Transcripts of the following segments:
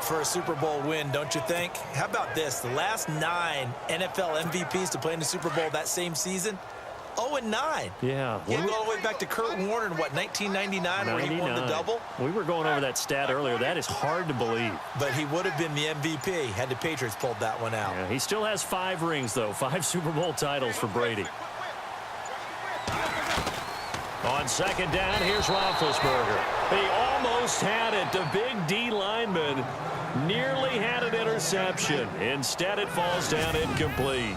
for a Super Bowl win, don't you think? How about this? The last 9 NFL MVPs to play in the Super Bowl that same season, 0-9. Yeah. You go all the way back to Kurt Warner in, what, 1999, where he won the double? We were going over that stat earlier. That is hard to believe. But he would have been the MVP had the Patriots pulled that one out. Yeah, he still has 5 rings, though. 5 Super Bowl titles for Brady. On second down, here's Roethlisberger. He almost had it. The big D lineman nearly had an interception. Instead, it falls down incomplete.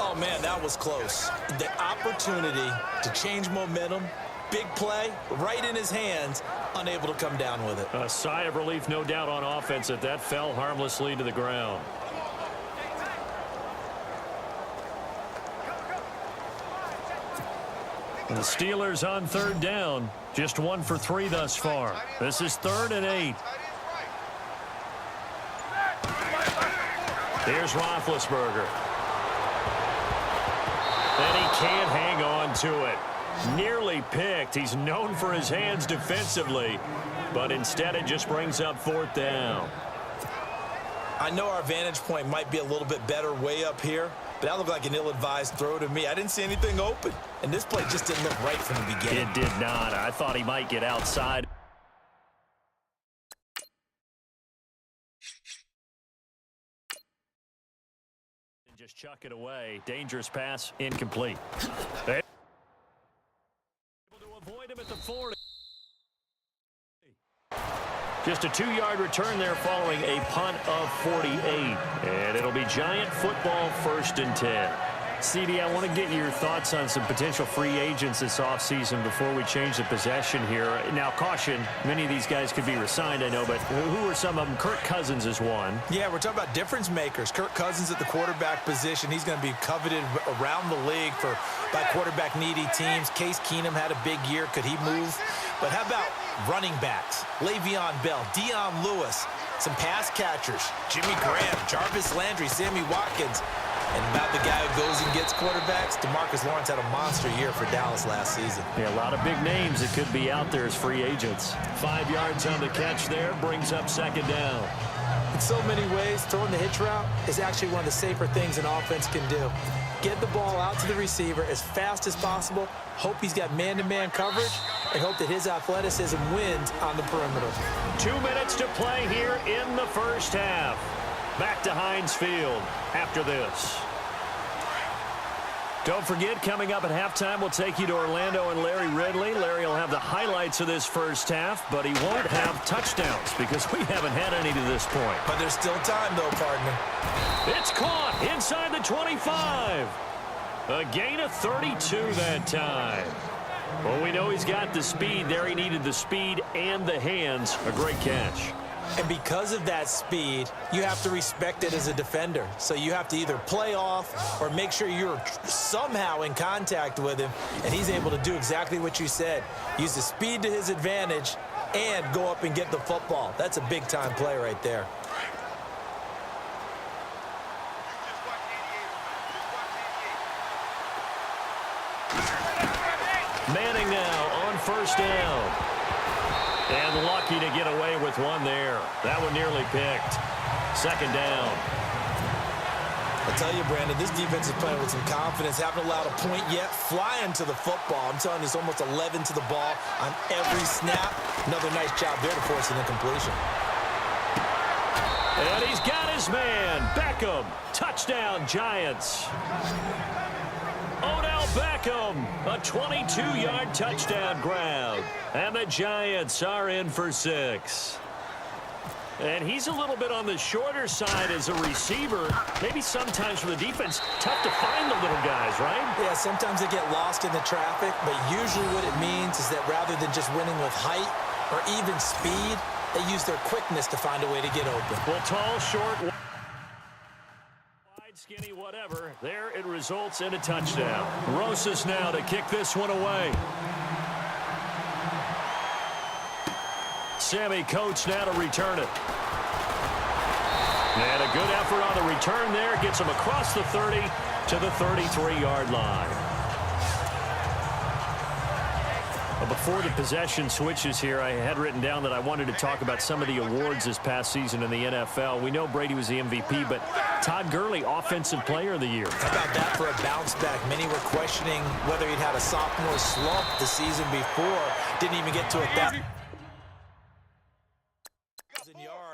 Oh, man, that was close. The opportunity to change momentum, big play, right in his hands, unable to come down with it. A sigh of relief, no doubt, on offense that fell harmlessly to the ground. The Steelers on third down. Just 1 for 3 thus far. This is 3rd and 8. Here's Roethlisberger. And he can't hang on to it. Nearly picked. He's known for his hands defensively, but instead it just brings up 4th down. I know our vantage point might be a little bit better way up here, but that looked like an ill-advised throw to me. I didn't see anything open, and this play just didn't look right from the beginning. It did not. I thought he might get outside. And just chuck it away. Dangerous pass, incomplete. Able to avoid him at the 40. Just a 2-yard return there following a punt of 48. And it'll be Giant football, 1st and 10. CD, I want to get your thoughts on some potential free agents this offseason before we change the possession here. Now, caution, many of these guys could be re-signed, I know, but who are some of them? Kirk Cousins is one. Yeah, we're talking about difference makers. Kirk Cousins at the quarterback position. He's going to be coveted around the league by quarterback-needy teams. Case Keenum had a big year. Could he move? But how about running backs? Le'Veon Bell, Dion Lewis, some pass catchers, Jimmy Graham, Jarvis Landry, Sammy Watkins. And about the guy who goes and gets quarterbacks, DeMarcus Lawrence had a monster year for Dallas last season. Yeah, a lot of big names that could be out there as free agents. 5 yards on the catch there, brings up 2nd down. In so many ways, throwing the hitch route is actually one of the safer things an offense can do. Get the ball out to the receiver as fast as possible, hope he's got man-to-man coverage, and hope that his athleticism wins on the perimeter. 2 minutes to play here in the first half. Back to Heinz Field after this. Don't forget, coming up at halftime, we'll take you to Orlando and Larry Ridley. Larry will have the highlights of this first half, but he won't have touchdowns because we haven't had any to this point. But there's still time, though, partner. It's caught inside the 25. A gain of 32 that time. Well, we know he's got the speed there. He needed the speed and the hands. A great catch. And because of that speed, you have to respect it as a defender. So you have to either play off or make sure you're somehow in contact with him, and he's able to do exactly what you said. Use the speed to his advantage and go up and get the football. That's a big-time play right there. Manning now on 1st down. And lucky to get away with one there. That one nearly picked. 2nd down. I'll tell you, Brandon, this defense is playing with some confidence. Haven't allowed a point yet. Flying to the football. I'm telling you, it's almost 11 to the ball on every snap. Another nice job there to force an incompletion. And he's got his man. Beckham. Touchdown, Giants. Odell Beckham, a 22-yard touchdown grab. And the Giants are in for 6. And he's a little bit on the shorter side as a receiver. Maybe sometimes for the defense, tough to find the little guys, right? Yeah, sometimes they get lost in the traffic, but usually what it means is that rather than just winning with height or even speed, they use their quickness to find a way to get open. Well, tall, short, wide, skinny, whatever. There it results in a touchdown. Rosas now to kick this one away. Sammy Coates now to return it. And a good effort on the return there. Gets him across the 30 to the 33-yard line. Well, before the possession switches here, I had written down that I wanted to talk about some of the awards this past season in the NFL. We know Brady was the MVP, but Todd Gurley, Offensive Player of the Year. How about that for a bounce back? Many were questioning whether he'd had a sophomore slump the season before. Didn't even get to it that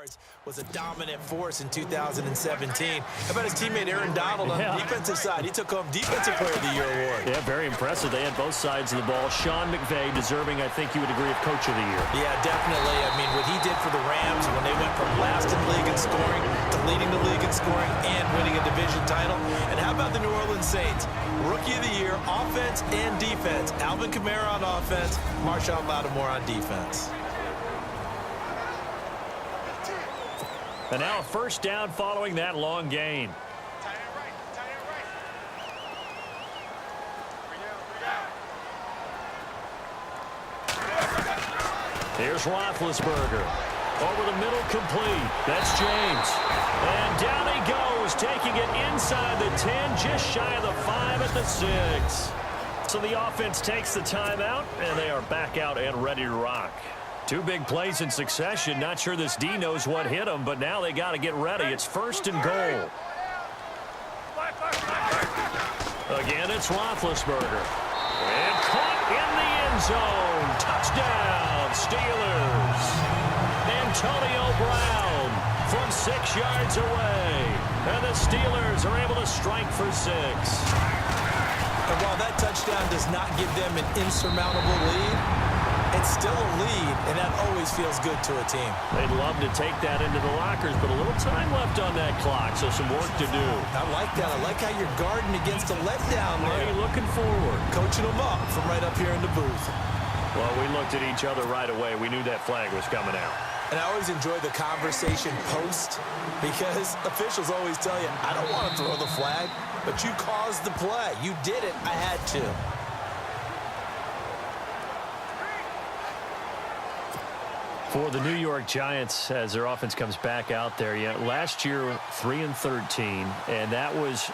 yards. Was a dominant force in 2017. How about his teammate Aaron Donald on the defensive side? He took home Defensive Player of the Year award. Yeah, very impressive. They had both sides of the ball. Sean McVay deserving, I think you would agree, of Coach of the Year. Yeah, definitely. I mean, what he did for the Rams when they went from last in the league in scoring to leading the league in scoring and winning a division title. And how about the New Orleans Saints? Rookie of the Year, offense and defense. Alvin Kamara on offense, Marshawn Lattimore on defense. And now a first down following that long gain. Here's Roethlisberger. Over the middle, complete. That's James. And down he goes, taking it inside the 10, just shy of the 5 at the 6. So the offense takes the timeout, and they are back out and ready to rock. Two big plays in succession. Not sure this D knows what hit them, but now they got to get ready. It's first and goal. Again, it's Roethlisberger. And caught in the end zone. Touchdown, Steelers. Antonio Brown from 6 yards away. And the Steelers are able to strike for 6. And while that touchdown does not give them an insurmountable lead, it's still a lead, and that always feels good to a team. They'd love to take that into the lockers, but a little time left on that clock, so some work to do. I like that. I like how you're guarding against a letdown there. Already looking forward. Coaching them up from right up here in the booth. Well, we looked at each other right away. We knew that flag was coming out. And I always enjoy the conversation post because officials always tell you, I don't want to throw the flag, but you caused the play. You did it. I had to. For the New York Giants, as their offense comes back out there, last year 3-13, and that was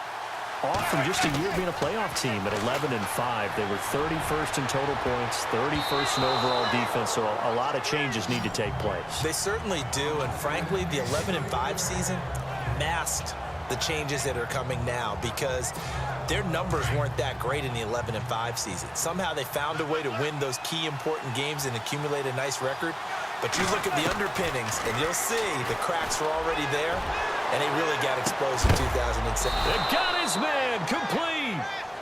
off from just a year being a playoff team at 11-5. They were 31st in total points, 31st in overall defense, so a lot of changes need to take place. They certainly do, and frankly, the 11-5 season masked the changes that are coming now because their numbers weren't that great in the 11-5 season. Somehow they found a way to win those key important games and accumulate a nice record. But you look at the underpinnings, and you'll see the cracks were already there, and they really got exposed in 2007. They got his man complete.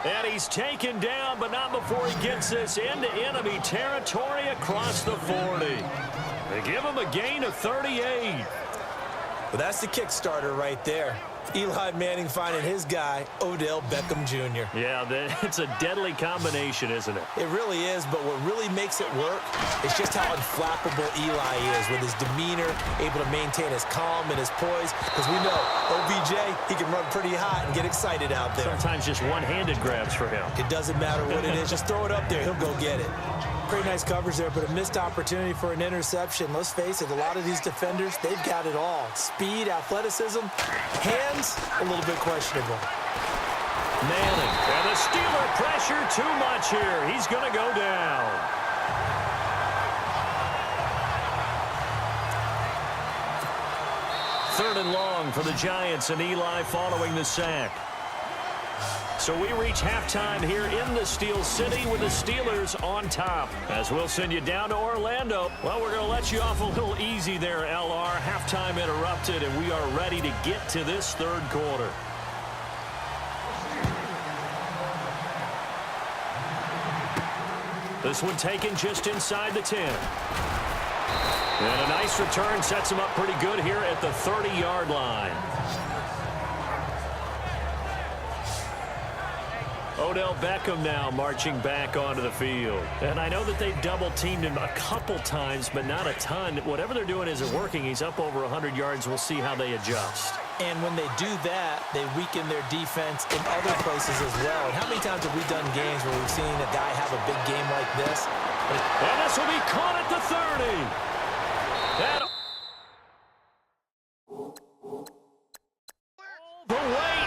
And he's taken down, but not before he gets this into enemy territory across the 40. They give him a gain of 38. But that's the Kickstarter right there. Eli Manning finding his guy, Odell Beckham Jr. Yeah, it's a deadly combination, isn't it? It really is, but what really makes it work is just how unflappable Eli is with his demeanor, able to maintain his calm and his poise. Because we know, OBJ, he can run pretty hot and get excited out there. Sometimes just one-handed grabs for him. It doesn't matter what it is. Just throw it up there. He'll go get it. Pretty nice coverage there, but a missed opportunity for an interception. Let's face it, a lot of these defenders, they've got it all. Speed, athleticism, hands, a little bit questionable. Manning, and the Steeler pressure too much here. He's going to go down. Third and long for the Giants, and Eli following the sack. So we reach halftime here in the Steel City with the Steelers on top. As we'll send you down to Orlando. Well, we're going to let you off a little easy there, LR. Halftime interrupted, and we are ready to get to this third quarter. This one taken just inside the 10. And a nice return sets him up pretty good here at the 30-yard line. Odell Beckham now marching back onto the field. And I know that they've double-teamed him a couple times, but not a ton. Whatever they're doing isn't working. He's up over 100 yards. We'll see how they adjust. And when they do that, they weaken their defense in other places as well. And how many times have we done games where we've seen a guy have a big game like this? And this will be caught at the 30. And all the way